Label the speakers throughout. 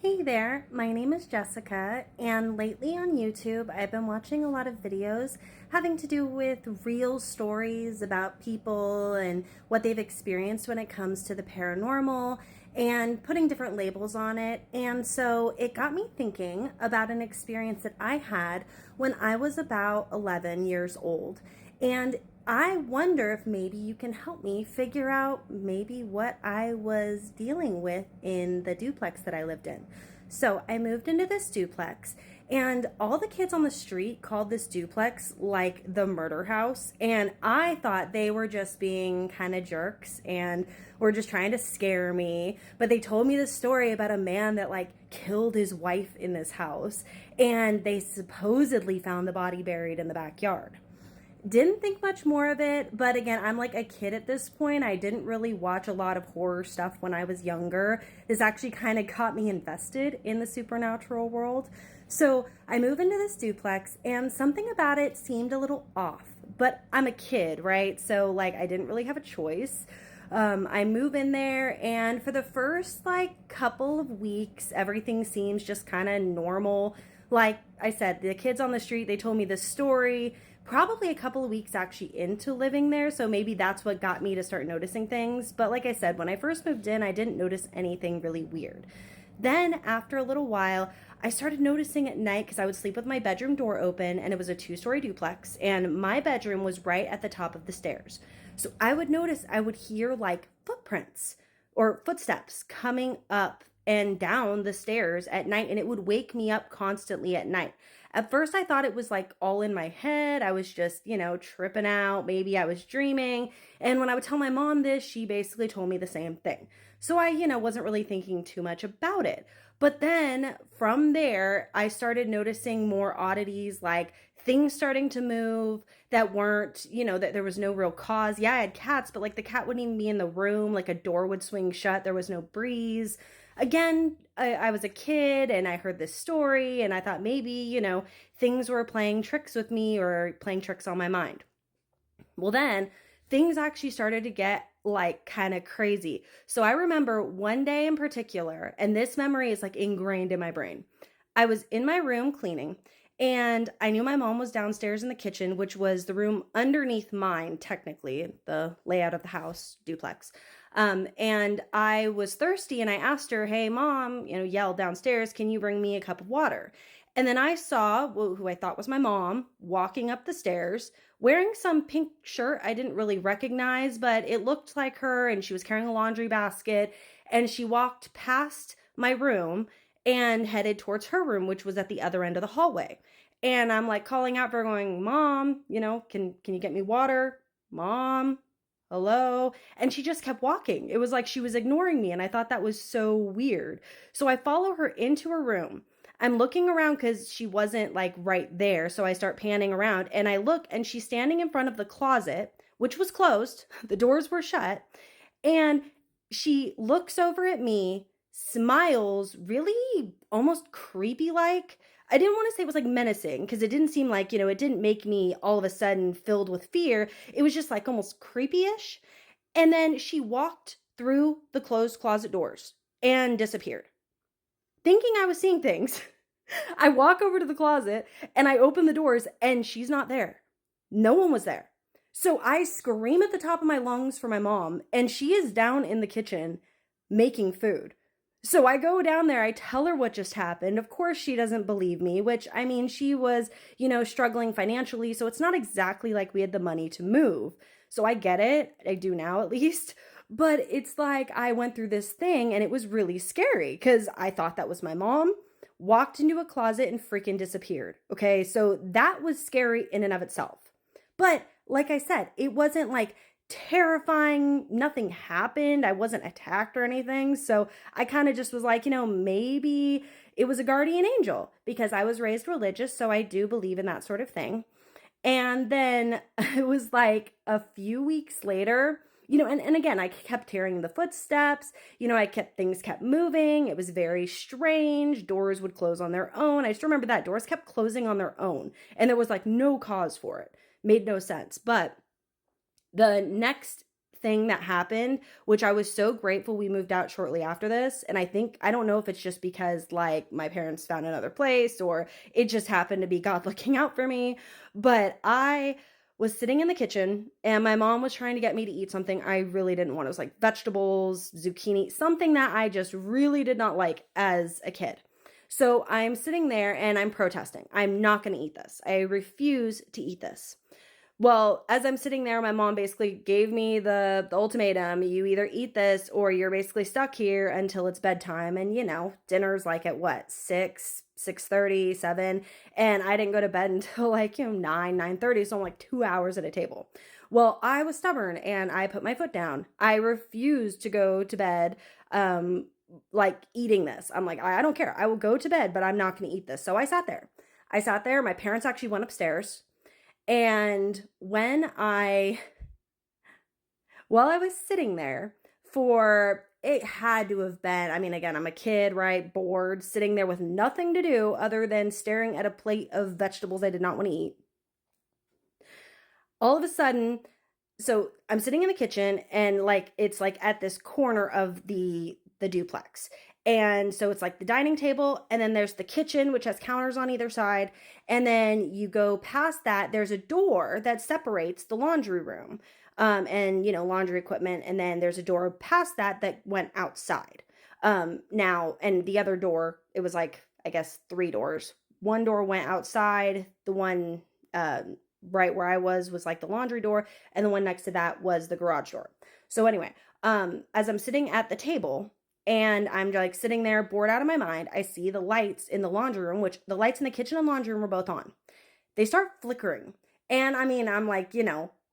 Speaker 1: Hey there, my name is Jessica, and lately on YouTube I've been watching a lot of videos having to do with real stories about people and what they've experienced when it comes to the paranormal and putting different labels on it. And so it got me thinking about an experience that I had when I was about 11 years old. And I wonder if maybe you can help me figure out maybe what I was dealing with in the duplex that I lived in. So I moved into this duplex, and all the kids on the street called this duplex like the murder house. And I thought they were just being kind of jerks and were just trying to scare me. But they told me this story about a man that killed his wife in this house, and they supposedly found the body buried in the backyard. Didn't think much more of it, but again, I'm like a kid at this point. I didn't really watch a lot of horror stuff when I was younger. This actually kind of got me invested in the supernatural world. So I move into this duplex, and something about it seemed a little off. But I'm a kid, right? So I didn't really have a choice. I move in there, and for the first couple of weeks, everything seems just kind of normal. Like I said, the kids on the street, they told me this story probably a couple of weeks actually into living there, so maybe that's what got me to start noticing things. But like I said, when I first moved in, I didn't notice anything really weird. Then after a little while, I started noticing at night, because I would sleep with my bedroom door open, and it was a 2-story duplex, and my bedroom was right at the top of the stairs. So I would notice, I would hear footprints or footsteps coming up and down the stairs at night, and it would wake me up constantly at night. At first I thought it was all in my head. I was just, tripping out. Maybe I was dreaming. And when I would tell my mom this, she basically told me the same thing. So I, wasn't really thinking too much about it. But then from there, I started noticing more oddities, like things starting to move that weren't, that there was no real cause. Yeah, I had cats, but the cat wouldn't even be in the room. A door would swing shut. There was no breeze. Again, I was a kid and I heard this story and I thought maybe, things were playing tricks with me or playing tricks on my mind. Well, then things actually started to get kind of crazy. So I remember one day in particular, and this memory is ingrained in my brain. I was in my room cleaning, and I knew my mom was downstairs in the kitchen, which was the room underneath mine, technically, the layout of the house duplex. And I was thirsty, and I asked her, "Hey, mom," yelled downstairs, "can you bring me a cup of water?" And then I saw who I thought was my mom walking up the stairs wearing some pink shirt I didn't really recognize, but it looked like her, and she was carrying a laundry basket, and she walked past my room and headed towards her room, which was at the other end of the hallway. And I'm calling out for her, going, "Mom, can you get me water? Mom, hello?" And she just kept walking. It was like she was ignoring me, and I thought that was so weird. So I follow her into her room. I'm looking around because she wasn't right there. So I start panning around, and I look, and she's standing in front of the closet, which was closed. The doors were shut. And she looks over at me, smiles, really almost creepy like. I didn't want to say it was menacing, because it didn't seem it didn't make me all of a sudden filled with fear. It was just almost creepy-ish. And then she walked through the closed closet doors and disappeared. Thinking I was seeing things, I walk over to the closet and I open the doors, and she's not there. No one was there. So I scream at the top of my lungs for my mom, and she is down in the kitchen making food. So I go down there, I tell her what just happened. Of course, she doesn't believe me, which, I mean, she was, struggling financially, so it's not exactly like we had the money to move. So I get it. I do now, at least. But it's I went through this thing, and it was really scary because I thought that was my mom, walked into a closet and freaking disappeared. Okay, so that was scary in and of itself. But like I said, it wasn't terrifying. Nothing happened. I wasn't attacked or anything. So I kind of just was maybe it was a guardian angel, because I was raised religious. So I do believe in that sort of thing. And then it was a few weeks later, and again, I kept hearing the footsteps, things kept moving. It was very strange. Doors would close on their own. I just remember that doors kept closing on their own, and there was no cause for it. Made no sense. But the next thing that happened, which I was so grateful we moved out shortly after this. And I don't know if it's just because like my parents found another place or it just happened to be God looking out for me. But I was sitting in the kitchen and my mom was trying to get me to eat something I really didn't want. It was like vegetables, zucchini, something that I just really did not like as a kid. So I'm sitting there and I'm protesting. I'm not going to eat this. I refuse to eat this. Well, as I'm sitting there, my mom basically gave me the ultimatum. You either eat this or you're basically stuck here until it's bedtime. And, dinner's like at what, 6, 6:30, 7. And I didn't go to bed until like, 9, 9:30. So I'm like 2 hours at a table. Well, I was stubborn and I put my foot down. I refused to go to bed, like eating this. I'm like, I don't care. I will go to bed, but I'm not going to eat this. So I sat there. My parents actually went upstairs. And while I was sitting there it had to have been, I mean, again, I'm a kid, right? Bored, sitting there with nothing to do other than staring at a plate of vegetables I did not want to eat. All of a sudden, so I'm sitting in the kitchen and like, it's like at this corner of the duplex. And so it's like the dining table, and then there's the kitchen, which has counters on either side. And then you go past that, there's a door that separates the laundry room, and, laundry equipment. And then there's a door past that went outside. Now, and the other door, it was like, I guess 3 doors. One door went outside. The one, right where I was like the laundry door. And the one next to that was the garage door. So anyway, as I'm sitting at the table, and I'm like sitting there bored out of my mind, I see the lights in the laundry room, which the lights in the kitchen and laundry room are both on. They start flickering. And I mean, I'm like,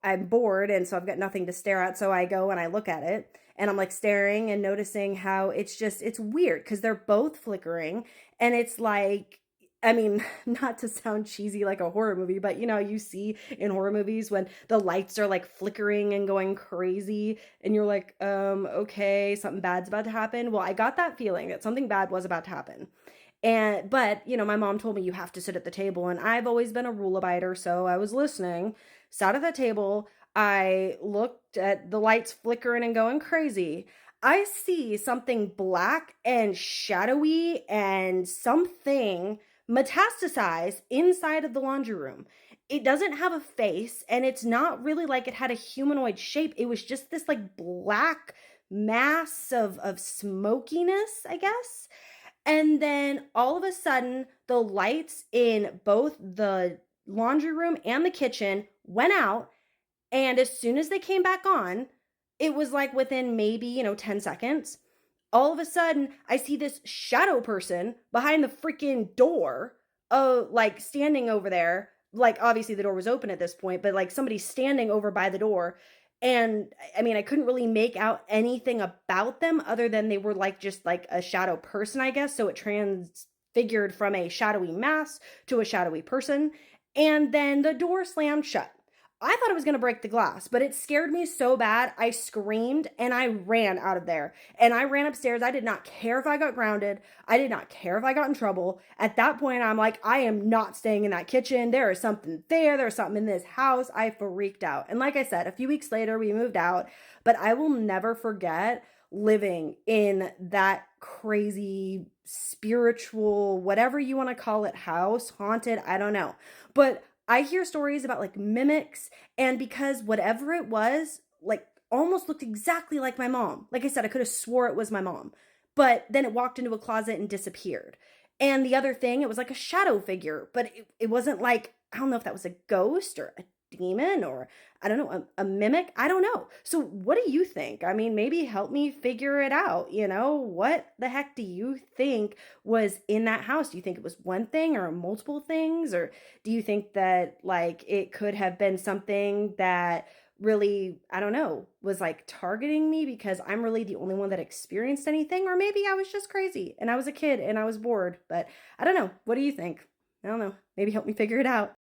Speaker 1: I'm bored. And so I've got nothing to stare at. So I go and I look at it and I'm like staring and noticing how it's weird because they're both flickering. And it's like, I mean, not to sound cheesy like a horror movie, but you see in horror movies when the lights are like flickering and going crazy and you're like, okay, something bad's about to happen. Well, I got that feeling that something bad was about to happen. But my mom told me you have to sit at the table, and I've always been a rule abider, so I was listening, sat at the table. I looked at the lights flickering and going crazy. I see something black and shadowy and something metastasize inside of the laundry room. It doesn't have a face, and it's not really like it had a humanoid shape. It was just this like black mass of smokiness, I guess. And then all of a sudden, the lights in both the laundry room and the kitchen went out. And as soon as they came back on, it was like within maybe, 10 seconds. All of a sudden, I see this shadow person behind the freaking door, like standing over there. Like, obviously the door was open at this point, but like somebody standing over by the door. And I mean, I couldn't really make out anything about them other than they were like just like a shadow person, I guess. So it transfigured from a shadowy mass to a shadowy person. And then the door slammed shut. I thought it was going to break the glass, but it scared me so bad. I screamed and I ran out of there. And I ran upstairs. I did not care if I got grounded. I did not care if I got in trouble. At that point, I'm like, I am not staying in that kitchen. There is something there. There's something in this house. I freaked out. And like I said, a few weeks later, we moved out. But I will never forget living in that crazy spiritual, whatever you want to call it, house, haunted, I don't know. But I hear stories about like mimics, and because whatever it was, like almost looked exactly like my mom. Like I said, I could have swore it was my mom, but then it walked into a closet and disappeared. And the other thing, it was like a shadow figure, but it wasn't like, I don't know if that was a ghost or a demon or I don't know, a mimic. I don't know. So what do you think? I mean, maybe help me figure it out. What the heck do you think was in that house? Do you think it was one thing or multiple things? Or do you think that like it could have been something that really, I don't know, was like targeting me because I'm really the only one that experienced anything? Or maybe I was just crazy and I was a kid and I was bored, but I don't know. What do you think? I don't know. Maybe help me figure it out.